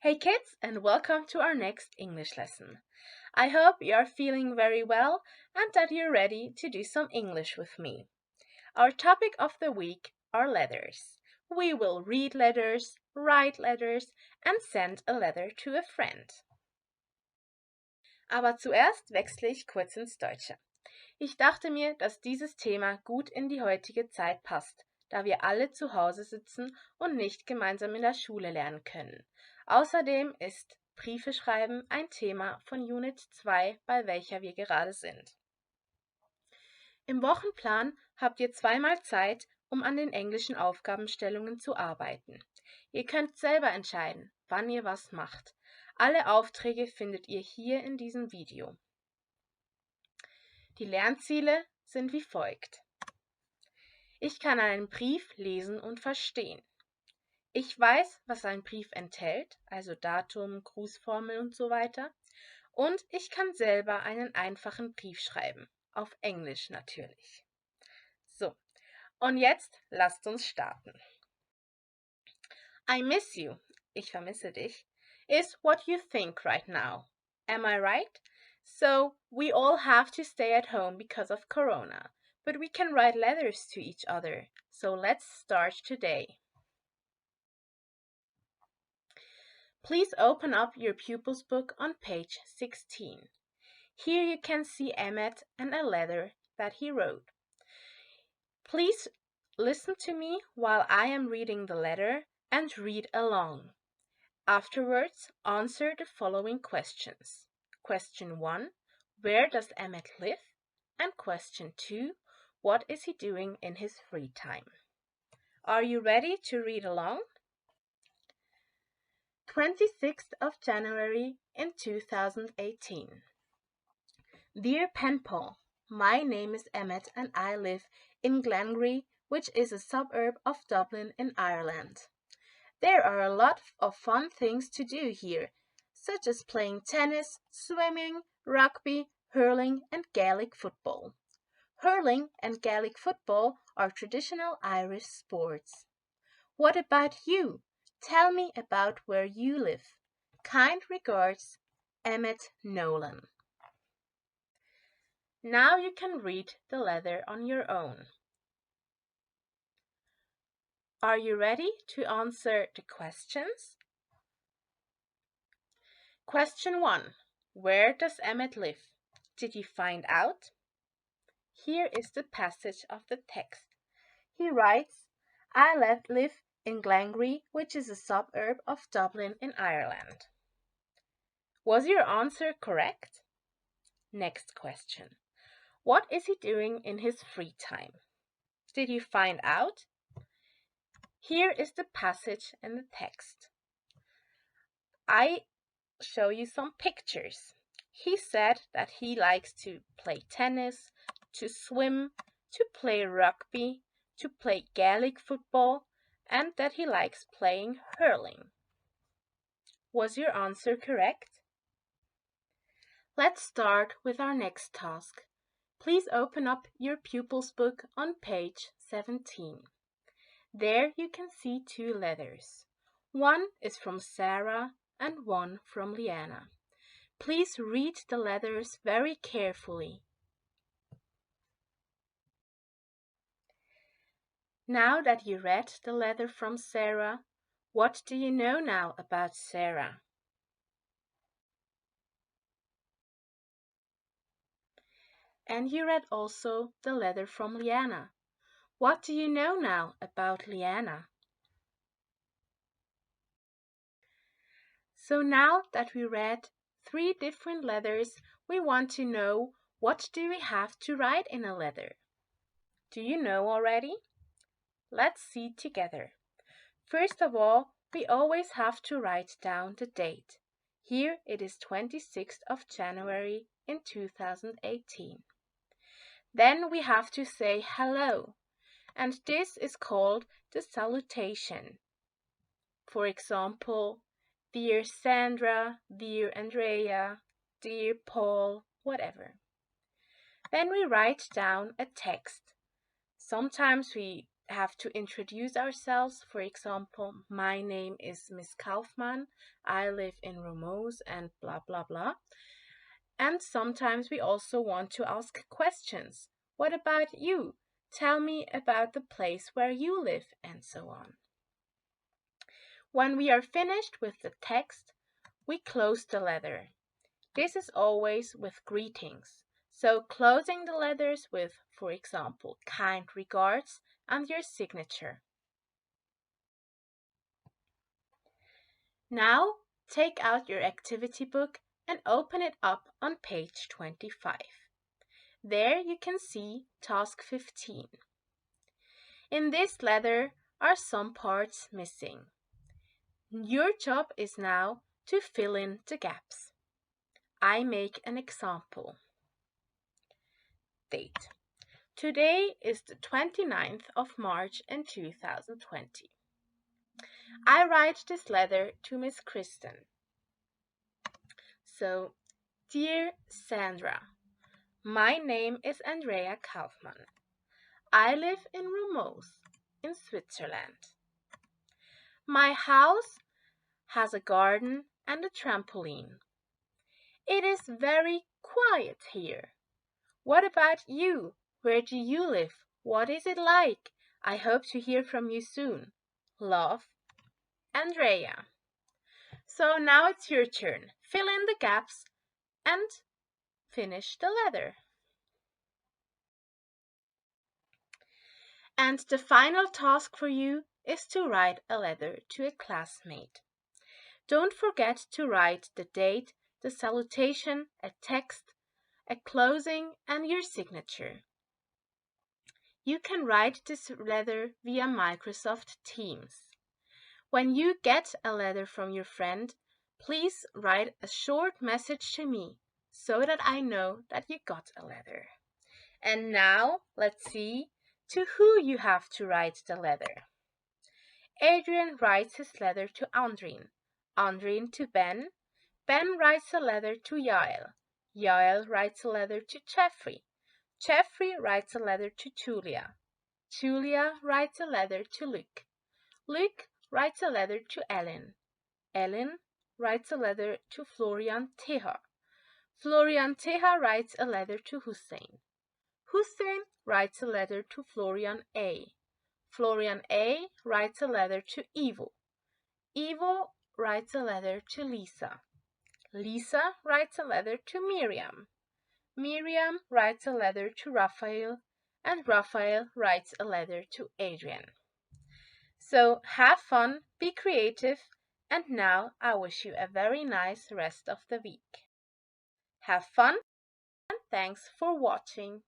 Hey kids, and welcome to our next English lesson. I hope you are feeling very well and that you're ready to do some English with me. Our topic of the week are letters. We will read letters, write letters and send a letter to a friend. Aber zuerst wechsle ich kurz ins Deutsche. Ich dachte mir, dass dieses Thema gut in die heutige Zeit passt, da wir alle zu Hause sitzen und nicht gemeinsam in der Schule lernen können. Außerdem ist Briefe schreiben ein Thema von Unit 2, bei welcher wir gerade sind. Im Wochenplan habt ihr zweimal Zeit, um an den englischen Aufgabenstellungen zu arbeiten. Ihr könnt selber entscheiden, wann ihr was macht. Alle Aufträge findet ihr hier in diesem Video. Die Lernziele sind wie folgt. Ich kann einen Brief lesen und verstehen. Ich weiß, was ein Brief enthält, also Datum, Grußformel und so weiter. Und ich kann selber einen einfachen Brief schreiben, auf Englisch natürlich. So, und jetzt lasst uns starten. I miss you, ich vermisse dich, is what you think right now. Am I right? So, we all have to stay at home because of Corona, but we can write letters to each other. So let's start today. Please open up your pupil's book on page 16. Here you can see Emmett and a letter that he wrote. Please listen to me while I am reading the letter and read along. Afterwards, answer the following questions. Question 1, where does Emmett live? And question 2, what is he doing in his free time? Are you ready to read along? 26th of January in 2018. Dear Pen Pal, my name is Emmett and I live in Glengarry, which is a suburb of Dublin in Ireland. There are a lot of fun things to do here, such as playing tennis, swimming, rugby, hurling and Gaelic football. Hurling and Gaelic football are traditional Irish sports. What about you? Tell me about where you live. Kind regards, Emmett Nolan. Now you can read the letter on your own. Are you ready to answer the questions? Question 1. Where does Emmett live? Did you find out? Here is the passage of the text. He writes, I live in Glengarry, which is a suburb of Dublin in Ireland. Was your answer correct? Next question. What is he doing in his free time? Did you find out? Here is the passage and the text. I show you some pictures. He said that he likes to play tennis, to swim, to play rugby, to play Gaelic football, and that he likes playing hurling. Was your answer correct? Let's start with our next task. Please open up your pupil's book on page 17. There you can see two letters. One is from Sarah and one from Liana. Please read the letters very carefully. Now that you read the letter from Sarah, what do you know now about Sarah? And you read also the letter from Liana. What do you know now about Liana? So now that we read 3 different letters, we want to know what do we have to write in a letter. Do you know already? Let's see together. First of all, we always have to write down the date. Here it is 26th of January in 2018. Then we have to say hello, and this is called the salutation. For example, Dear Sandra, Dear Andrea, Dear Paul, whatever. Then we write down a text. Sometimes we have to introduce ourselves. For example, my name is Miss Kaufmann, I live in Rumos, and blah blah blah. And sometimes we also want to ask questions. What about you? Tell me about the place where you live, and so on. When we are finished with the text, we close the letter. This is always with greetings. So closing the letters with, for example, kind regards and your signature. Now take out your activity book and open it up on page 25. There you can see task 15. In this letter are some parts missing. Your job is now to fill in the gaps. I make an example. Date. Today is the 29th of March in 2020. I write this letter to Miss Kristen. So, dear Sandra, my name is Andrea Kaufmann. I live in Rumos, in Switzerland. My house has a garden and a trampoline. It is very quiet here. What about you? Where do you live? What is it like? I hope to hear from you soon. Love, Andrea. So now it's your turn. Fill in the gaps and finish the letter. And the final task for you is to write a letter to a classmate. Don't forget to write the date, the salutation, a text, a closing, and your signature. You can write this letter via Microsoft Teams. When you get a letter from your friend, please write a short message to me so that I know that you got a letter. And now let's see to who you have to write the letter. Adrian writes his letter to Andrien, Andrien to Ben, Ben writes a letter to Yael, Yael writes a letter to Jeffrey, Jeffrey writes a letter to Julia, Julia writes a letter to Luke, Luke writes a letter to Ellen, Ellen writes a letter to Florian Teha, Florian Teha writes a letter to Hussein, Hussein writes a letter to Florian A. Florian A. writes a letter to Ivo. Ivo writes a letter to Lisa. Lisa writes a letter to Miriam. Miriam writes a letter to Raphael, and Raphael writes a letter to Adrian. So have fun, be creative, and now I wish you a very nice rest of the week. Have fun, and thanks for watching.